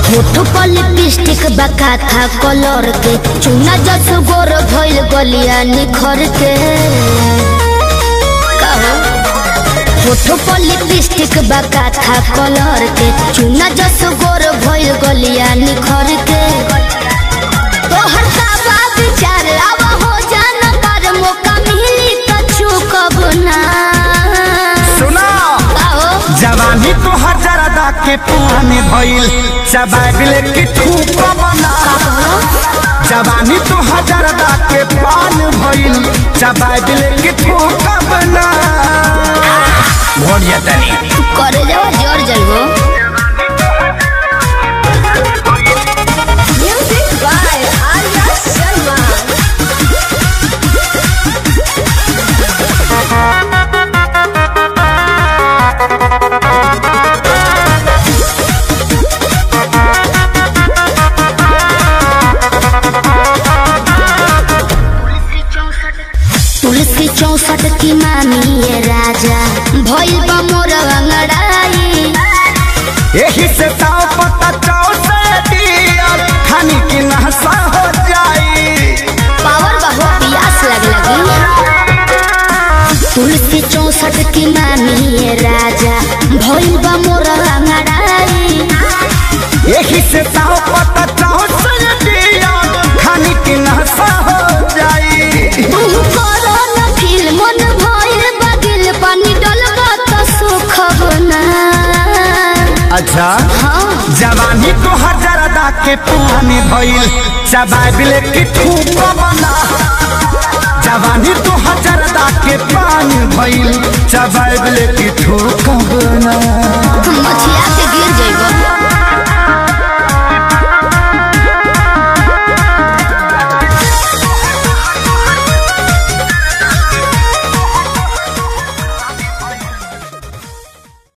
होठो पर लिपस्टिक बका था कलर के चुना जस गोर भइल गलिया निखर के होठो पर लिपस्टिक बका था कलर के चुना जस गोर भइल गलिया निखर के तोहर का विचार अब हो जाना पर मौका मिली तो चूकब ना सुना जवानी तो हजारदा के पुराने भइल चबाइल की ठूक बना जवानी तो हजारदा के पान भइल चबाइल की ठूक बना भोरिया तनी करे जाओ जोर जइबो म्यूजिक बाय आर्या शर्मा तुलसी 64 की मामी ये राजा भइल बा मोर अंगड़ाई यही से ताव पता चाव से दिया खानी की नहसा हो जाई पावर बहु प्यास लगी तुलसी 64 की मामी ये राजा भइल बा मोर अंगड़ाई यही से ताव पता चाव से दिया खानी की नहसा हो जाई मन भइल बगिल पानी डलबा त सुख बना अच्छा हाँ जवानी तो हजारदा के पुराने भइल चबाइल की ठूक बना जवानी तो हजारदा के पान भइल चबाइल की ठूक बना मछली